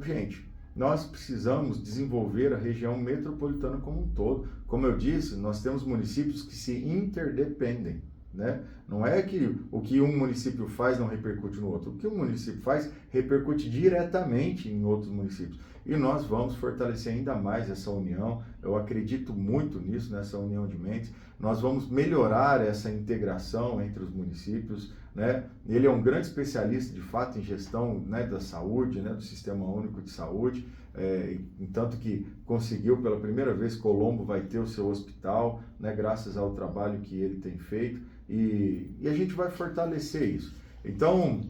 Gente, nós precisamos desenvolver a região metropolitana como um todo. Como eu disse, nós temos municípios que se interdependem, né? Não é que o que um município faz não repercute no outro. O que um município faz repercute diretamente em outros municípios. E nós vamos fortalecer ainda mais essa união. Eu acredito muito nisso, nessa união de mentes. Nós vamos melhorar essa integração entre os municípios, né? Ele é um grande especialista, de fato, em gestão, né, da saúde, né, do Sistema Único de Saúde, tanto que conseguiu, pela primeira vez, Colombo vai ter o seu hospital, né, graças ao trabalho que ele tem feito, e a gente vai fortalecer isso. Então,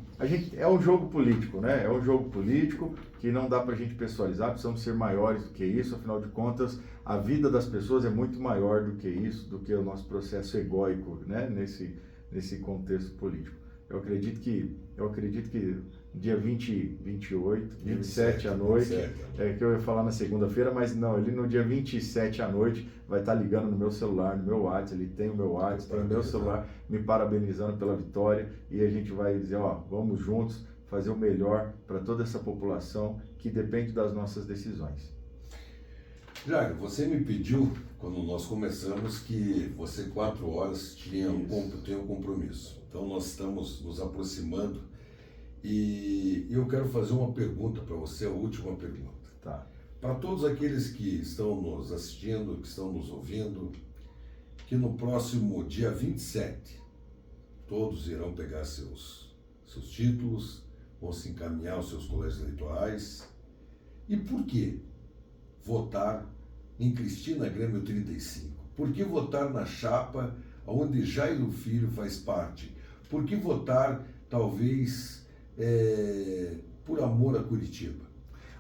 é um jogo político, né? É um jogo político que não dá para a gente pessoalizar, precisamos ser maiores do que isso, afinal de contas, a vida das pessoas é muito maior do que isso, do que o nosso processo egóico, né? Nesse contexto político. Eu acredito que dia 28, 27 à noite, que eu ia falar na segunda-feira, mas não, ele no dia 27 à noite vai estar ligando no meu celular, no meu WhatsApp, ele tem o meu WhatsApp, tem o meu celular, me parabenizando pela vitória, e a gente vai dizer, ó, vamos juntos fazer o melhor para toda essa população que depende das nossas decisões. Jairo, você me pediu, quando nós começamos, que você 4 horas tinha um compromisso. Então nós estamos nos aproximando e eu quero fazer uma pergunta para você, a última pergunta. Tá. Para todos aqueles que estão nos assistindo, que estão nos ouvindo, que no próximo dia 27, todos irão pegar seus títulos, vão se encaminhar aos seus colégios eleitorais. E por que votar em Cristina Grêmio 35? Por que votar na chapa onde Jairo Filho faz parte? Por que votar, talvez, por amor a Curitiba?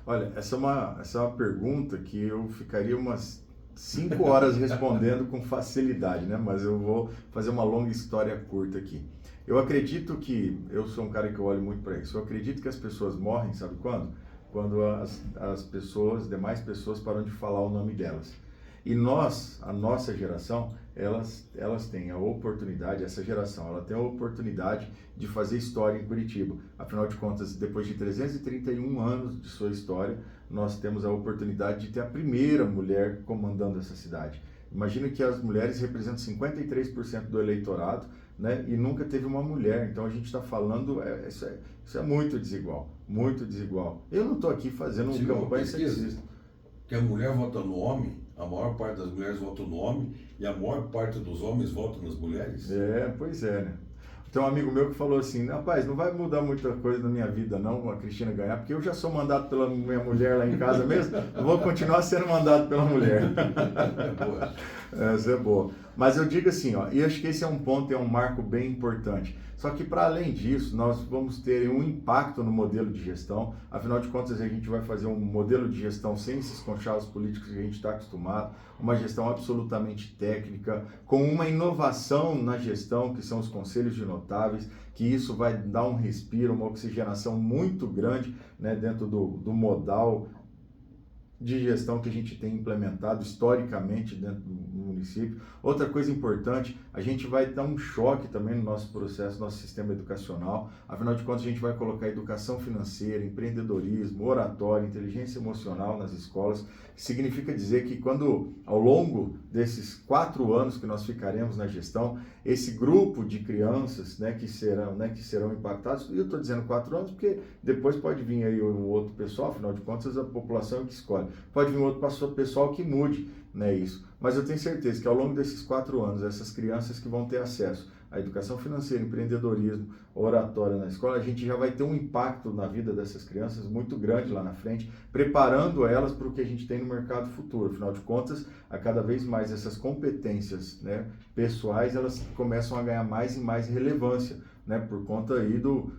Olha, essa é uma pergunta que eu ficaria umas 5 horas respondendo com facilidade, né? Mas eu vou fazer uma longa história curta aqui. Eu acredito que, eu sou um cara que olho muito para isso, eu acredito que as pessoas morrem, sabe quando? Quando as pessoas, demais pessoas param de falar o nome delas. E nós, a nossa geração, elas têm a oportunidade, essa geração, ela tem a oportunidade de fazer história em Curitiba. Afinal de contas, depois de 331 anos de sua história, nós temos a oportunidade de ter a primeira mulher comandando essa cidade. Imagina que as mulheres representam 53% do eleitorado, né? E nunca teve uma mulher. Então a gente está falando, isso é muito desigual, muito desigual. Eu não estou aqui fazendo um campanha sexista. Que a mulher vota no homem, a maior parte das mulheres votam no homem e a maior parte dos homens votam nas mulheres? Pois é, né? Tem um amigo meu que falou assim, rapaz, não vai mudar muita coisa na minha vida não, a Cristina ganhar, porque eu já sou mandado pela minha mulher lá em casa mesmo, eu vou continuar sendo mandado pela mulher. Boa. Essa é boa. Mas eu digo assim, ó, e acho que esse é um ponto, é um marco bem importante. Só que para além disso, nós vamos ter um impacto no modelo de gestão. Afinal de contas, a gente vai fazer um modelo de gestão sem esses conchavos políticos que a gente está acostumado, uma gestão absolutamente técnica, com uma inovação na gestão, que são os conselhos de notáveis, que isso vai dar um respiro, uma oxigenação muito grande, né, dentro do modal de gestão que a gente tem implementado historicamente dentro do município. Outra coisa importante, a gente vai dar um choque também no nosso processo, nosso sistema educacional. Afinal de contas, a gente vai colocar educação financeira, empreendedorismo, oratória, inteligência emocional nas escolas. Significa dizer que quando, ao longo desses 4 anos que nós ficaremos na gestão, esse grupo de crianças, né, que serão impactados, e eu estou dizendo 4 anos porque depois pode vir aí um outro pessoal, afinal de contas a população é que escolhe, pode vir um outro pessoal que mude, né, isso. Mas eu tenho certeza que ao longo desses 4 anos, essas crianças que vão ter acesso à educação financeira, empreendedorismo, oratória na escola, a gente já vai ter um impacto na vida dessas crianças muito grande lá na frente, preparando elas para o que a gente tem no mercado futuro. Afinal de contas, a cada vez mais essas competências, né, pessoais, elas começam a ganhar mais e mais relevância, né, por conta aí do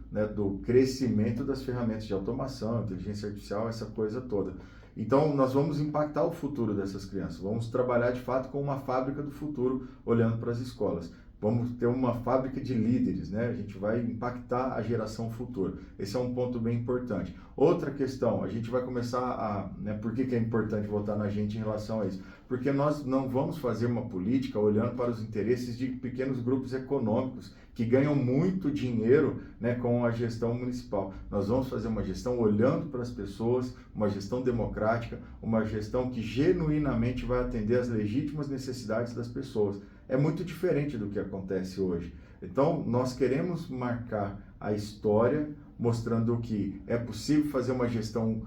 crescimento das ferramentas de automação, inteligência artificial, essa coisa toda. Então, nós vamos impactar o futuro dessas crianças, vamos trabalhar de fato com uma fábrica do futuro, olhando para as escolas. Vamos ter uma fábrica de líderes, né? A gente vai impactar a geração futura. Esse é um ponto bem importante. Outra questão, a gente vai começar por que é importante votar na gente em relação a isso? Porque nós não vamos fazer uma política olhando para os interesses de pequenos grupos econômicos que ganham muito dinheiro, né, com a gestão municipal. Nós vamos fazer uma gestão olhando para as pessoas, uma gestão democrática, uma gestão que genuinamente vai atender às legítimas necessidades das pessoas. É muito diferente do que acontece hoje. Então, nós queremos marcar a história, mostrando que é possível fazer uma gestão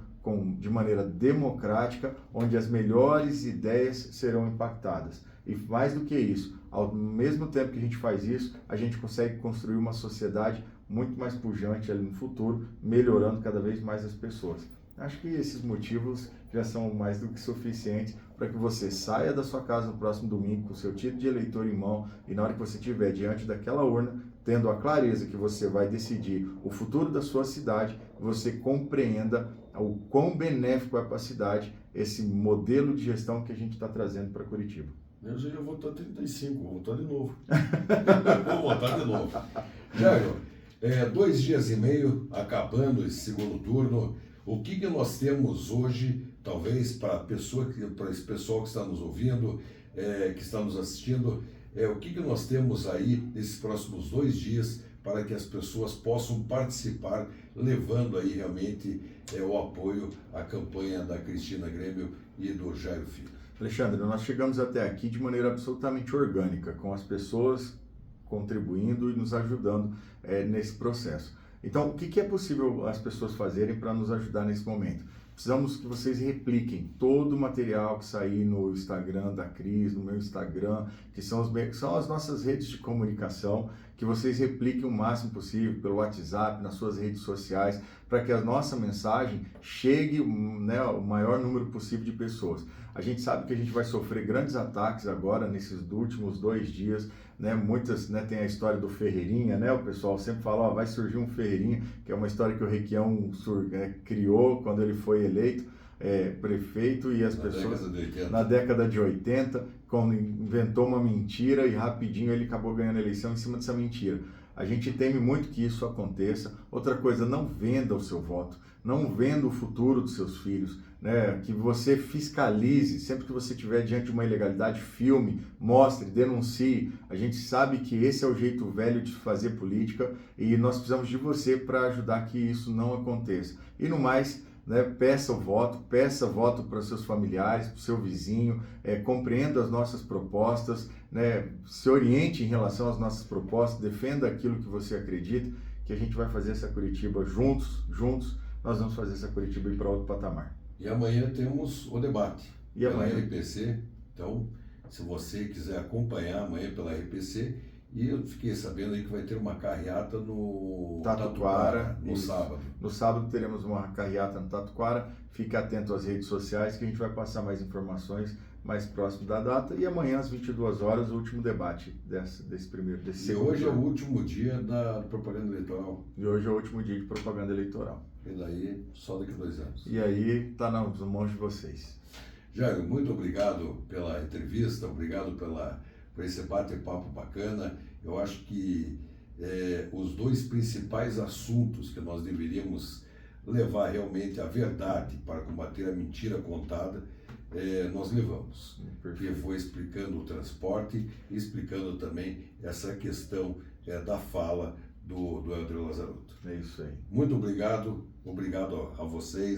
de maneira democrática, onde as melhores ideias serão impactadas. E mais do que isso, ao mesmo tempo que a gente faz isso, a gente consegue construir uma sociedade muito mais pujante ali no futuro, melhorando cada vez mais as pessoas. Acho que esses motivos já são mais do que suficientes para que você saia da sua casa no próximo domingo com o seu título de eleitor em mão e na hora que você estiver diante daquela urna, tendo a clareza que você vai decidir o futuro da sua cidade, você compreenda o quão benéfico é para a cidade esse modelo de gestão que a gente está trazendo para Curitiba. Eu já vou votar 35, vou votar de novo. Vou votar de novo. Jairo, 2 dias e meio, acabando esse segundo turno, o que nós temos hoje, talvez, para esse pessoal que está nos ouvindo, que está nos assistindo, o que nós temos aí nesses próximos 2 dias para que as pessoas possam participar, levando aí realmente o apoio à campanha da Cristina Grêmio e do Jairo Filho? Alexandre, nós chegamos até aqui de maneira absolutamente orgânica, com as pessoas contribuindo e nos ajudando nesse processo. Então, o que é possível as pessoas fazerem para nos ajudar nesse momento? Precisamos que vocês repliquem todo o material que sair no Instagram da Cris, no meu Instagram, que são as nossas redes de comunicação, que vocês repliquem o máximo possível pelo WhatsApp, nas suas redes sociais, para que a nossa mensagem chegue, né, ao maior número possível de pessoas. A gente sabe que a gente vai sofrer grandes ataques agora, nesses últimos 2 dias, né? Muitas, né, tem a história do Ferreirinha, né? O pessoal sempre fala, ó, vai surgir um Ferreirinha, que é uma história que o Requião criou quando ele foi eleito prefeito, e as pessoas na década de 80, quando inventou uma mentira e rapidinho ele acabou ganhando a eleição em cima dessa mentira. A gente teme muito que isso aconteça. Outra coisa, não venda o seu voto, não venda o futuro dos seus filhos, né? Que você fiscalize, sempre que você estiver diante de uma ilegalidade, filme, mostre, denuncie. A gente sabe que esse é o jeito velho de fazer política e nós precisamos de você para ajudar que isso não aconteça. E no mais, né, peça voto para seus familiares, para o seu vizinho, compreenda as nossas propostas, né, se oriente em relação às nossas propostas, defenda aquilo que você acredita, que a gente vai fazer essa Curitiba juntos, nós vamos fazer essa Curitiba ir para outro patamar. E amanhã temos o debate pela amanhã? RPC, então se você quiser acompanhar amanhã pela RPC, e eu fiquei sabendo aí que vai ter uma carreata no Tatuquara, no sábado. No sábado teremos uma carreata no Tatuquara, fique atento às redes sociais que a gente vai passar mais informações mais próximo da data, e amanhã às 22 horas o último debate desse segundo. E hoje é o último dia da propaganda eleitoral. E hoje é o último dia de propaganda eleitoral. E daí, só daqui a 2 anos. E aí, está nas mãos de vocês. Jairo, muito obrigado pela entrevista, obrigado por esse bate-papo bacana. Eu acho que os 2 principais assuntos que nós deveríamos levar realmente a verdade para combater a mentira contada, nós levamos. Que foi explicando o transporte e explicando também essa questão da fala do André Lazarotto. É isso aí. Muito obrigado a vocês.